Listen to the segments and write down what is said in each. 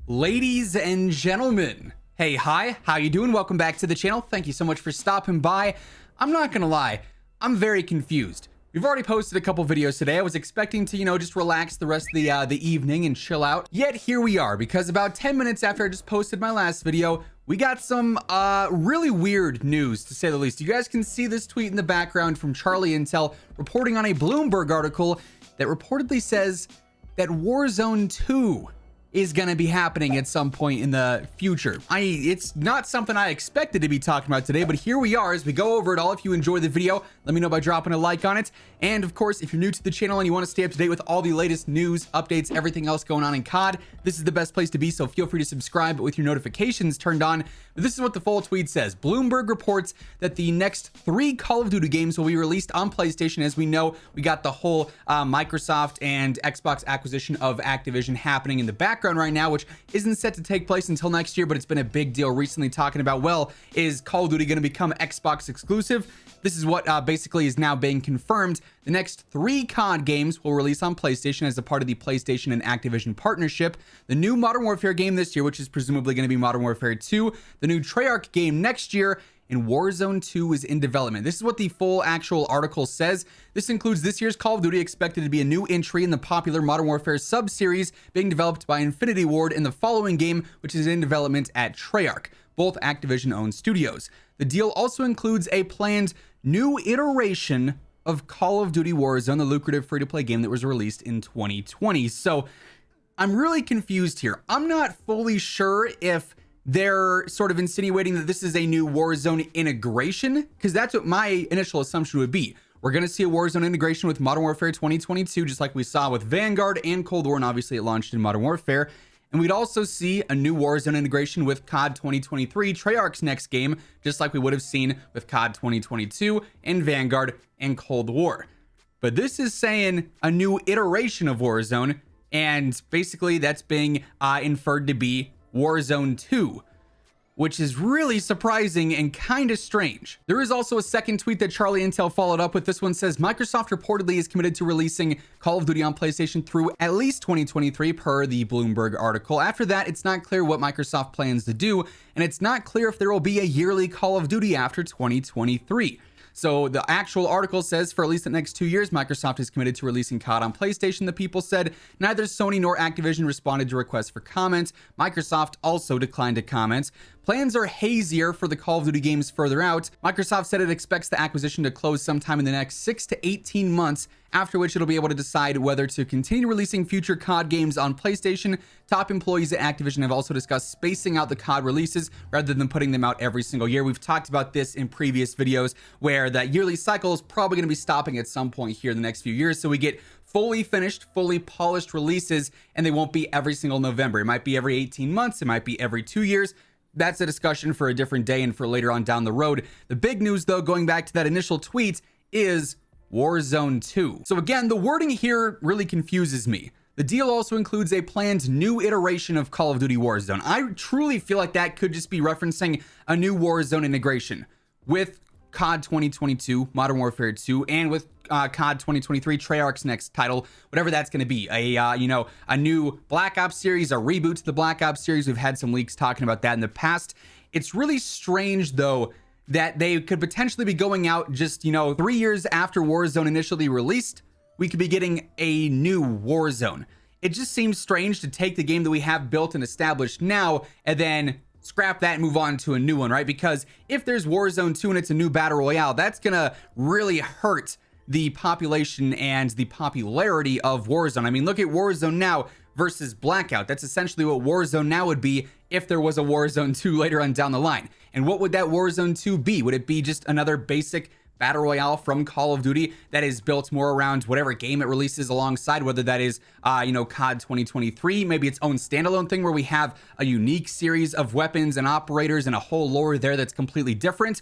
Ladies and gentlemen, hey, hi, how you doing? Welcome back to the channel. Thank you so much for stopping by. I'm not gonna lie, I'm very confused. We've already posted a couple videos today. I was expecting to, just relax the rest of the evening and chill out. Yet here we are, because about 10 minutes after I just posted my last video, we got some really weird news, to say the least. You guys can see this tweet in the background from Charlie Intel reporting on a Bloomberg article that reportedly says that Warzone 2 is going to be happening at some point in the future. It's not something I expected to be talking about today, but here we are as we go over it all. If you enjoy the video, let me know by dropping a like on it. And of course, if you're new to the channel and you want to stay up to date with all the latest news, updates, everything else going on in COD, this is the best place to be, so feel free to subscribe with your notifications turned on. But this is what the full tweet says. Bloomberg reports that the next 3 Call of Duty games will be released on PlayStation. As we know, we got the whole Microsoft and Xbox acquisition of Activision happening in the background right now, which isn't set to take place until next year, but it's been a big deal recently, talking about, well, is Call of Duty going to become Xbox exclusive? This is what basically is now being confirmed. The next 3 COD games will release on PlayStation as a part of the PlayStation and Activision partnership. The new Modern Warfare game this year, which is presumably going to be Modern Warfare 2. The new Treyarch game next year. And Warzone 2 is in development. This is what the full actual article says. This includes this year's Call of Duty, expected to be a new entry in the popular Modern Warfare sub-series being developed by Infinity Ward, in the following game, which is in development at Treyarch, both Activision-owned studios. The deal also includes a planned new iteration of Call of Duty Warzone, the lucrative free-to-play game that was released in 2020. So I'm really confused here. I'm not fully sure if they're sort of insinuating that this is a new Warzone integration, because that's what my initial assumption would be. We're going to see a Warzone integration with Modern Warfare 2022, just like we saw with Vanguard and Cold War, and obviously it launched in Modern Warfare. And we'd also see a new Warzone integration with COD 2023, Treyarch's next game, just like we would have seen with COD 2022 and Vanguard and Cold War. But this is saying a new iteration of Warzone, and basically that's being inferred to be Warzone 2, which is really surprising and kind of strange. There is also a second tweet that Charlie Intel followed up with. This one says, Microsoft reportedly is committed to releasing Call of Duty on PlayStation through at least 2023, per the Bloomberg article. After that, it's not clear what Microsoft plans to do, and it's not clear if there will be a yearly Call of Duty after 2023. So the actual article says for at least the next 2 years, Microsoft is committed to releasing COD on PlayStation, the people said. Neither Sony nor Activision responded to requests for comment. Microsoft also declined to comment. Plans are hazier for the Call of Duty games further out. Microsoft said it expects the acquisition to close sometime in the next 6 to 18 months, after which it'll be able to decide whether to continue releasing future COD games on PlayStation. Top employees at Activision have also discussed spacing out the COD releases rather than putting them out every single year. We've talked about this in previous videos, where that yearly cycle is probably going to be stopping at some point here in the next few years, so we get fully finished, fully polished releases, and they won't be every single November. It might be every 18 months, it might be every 2 years. That's a discussion for a different day and for later on down the road. The big news, though, going back to that initial tweet, is Warzone 2. So again, the wording here really confuses me. The deal also includes a planned new iteration of Call of Duty Warzone. I truly feel like that could just be referencing a new Warzone integration with COD 2022, Modern Warfare 2, and with COD 2023, Treyarch's next title, whatever that's going to be. A new Black Ops series, a reboot to the Black Ops series. We've had some leaks talking about that in the past. It's really strange, though, that they could potentially be going out just, 3 years after Warzone initially released. We could be getting a new Warzone. It just seems strange to take the game that we have built and established now and then scrap that and move on to a new one, right? Because if there's Warzone 2 and it's a new battle royale, that's gonna really hurt the population and the popularity of Warzone. I mean, look at Warzone now versus Blackout. That's essentially what Warzone now would be if there was a Warzone 2 later on down the line. And what would that Warzone 2 be? Would it be just another basic battle royale from Call of Duty that is built more around whatever game it releases alongside, whether that is, COD 2023, maybe its own standalone thing where we have a unique series of weapons and operators and a whole lore there that's completely different?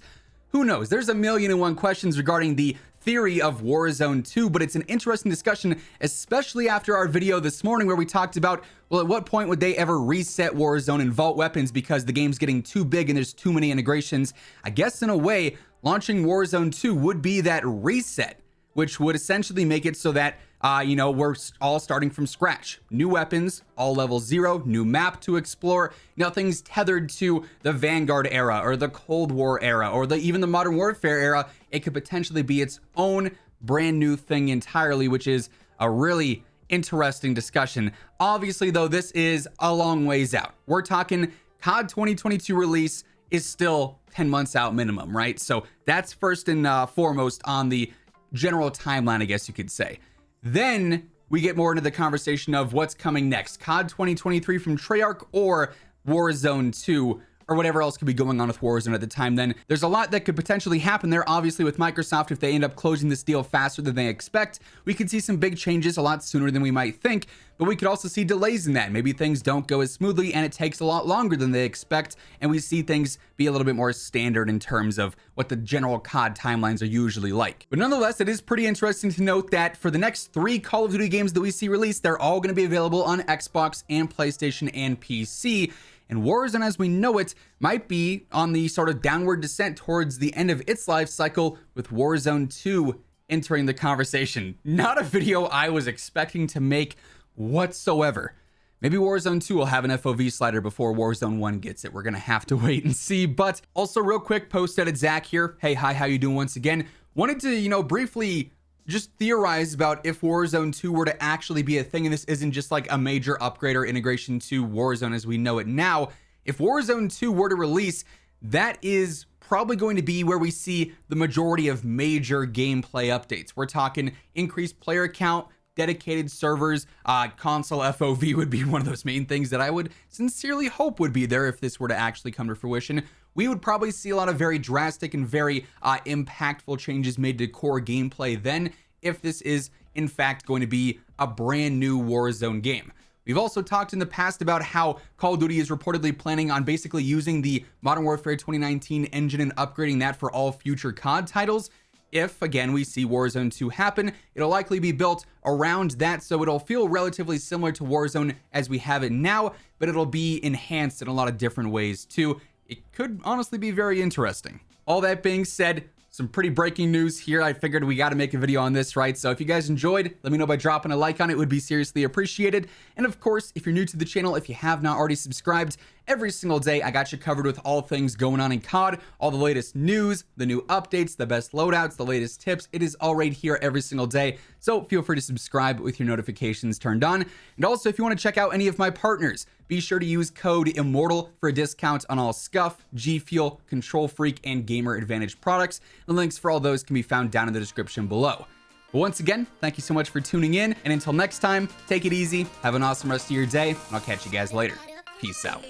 Who knows? There's a million and one questions regarding the theory of Warzone 2, but it's an interesting discussion, especially after our video this morning where we talked about, well, at what point would they ever reset Warzone and vault weapons because the game's getting too big and there's too many integrations? I guess in a way, launching Warzone 2 would be that reset, which would essentially make it so that we're all starting from scratch. New weapons, all level 0, new map to explore. Nothing's tethered to the Vanguard era or the Cold War era or even the Modern Warfare era. It could potentially be its own brand new thing entirely, which is a really interesting discussion. Obviously, though, this is a long ways out. We're talking COD 2022 release is still 10 months out minimum, right? So that's first and foremost on the general timeline, I guess you could say. Then we get more into the conversation of what's coming next. COD 2023 from Treyarch or Warzone 2 or whatever else could be going on with Warzone at the time. Then there's a lot that could potentially happen there. Obviously, with Microsoft, if they end up closing this deal faster than they expect, we could see some big changes a lot sooner than we might think. But we could also see delays in that. Maybe things don't go as smoothly and it takes a lot longer than they expect. And we see things be a little bit more standard in terms of what the general COD timelines are usually like. But nonetheless, it is pretty interesting to note that for the next 3 Call of Duty games that we see released, they're all going to be available on Xbox and PlayStation and PC. And Warzone, as we know it, might be on the sort of downward descent towards the end of its life cycle, with Warzone 2 entering the conversation. Not a video I was expecting to make whatsoever. Maybe Warzone 2 will have an FOV slider before Warzone 1 gets it. We're going to have to wait and see. But also real quick, post edit Zach here. Hey, hi, how you doing once again? Wanted to, briefly just theorize about if Warzone 2 were to actually be a thing, and this isn't just like a major upgrade or integration to Warzone as we know it now. If Warzone 2 were to release, that is probably going to be where we see the majority of major gameplay updates. We're talking increased player count, dedicated servers, console FOV would be one of those main things that I would sincerely hope would be there if this were to actually come to fruition. We would probably see a lot of very drastic and very impactful changes made to core gameplay then, if this is in fact going to be a brand new Warzone game. We've also talked in the past about how Call of Duty is reportedly planning on basically using the Modern Warfare 2019 engine and upgrading that for all future COD titles. If, again, we see Warzone 2 happen, it'll likely be built around that, so it'll feel relatively similar to Warzone as we have it now, but it'll be enhanced in a lot of different ways too. It could honestly be very interesting. All that being said, some pretty breaking news here. I figured we got to make a video on this, right? So if you guys enjoyed, let me know by dropping a like on it. It would be seriously appreciated. And of course, if you're new to the channel, if you have not already subscribed, every single day I got you covered with all things going on in COD, all the latest news, the new updates, the best loadouts, the latest tips. It is all right here every single day. So feel free to subscribe with your notifications turned on. And also, if you want to check out any of my partners, be sure to use code IMMORTAL for a discount on all Scuff, G Fuel, Control Freak, and Gamer Advantage products. The links for all those can be found down in the description below. But once again, thank you so much for tuning in. And until next time, take it easy, have an awesome rest of your day, and I'll catch you guys later. Peace out.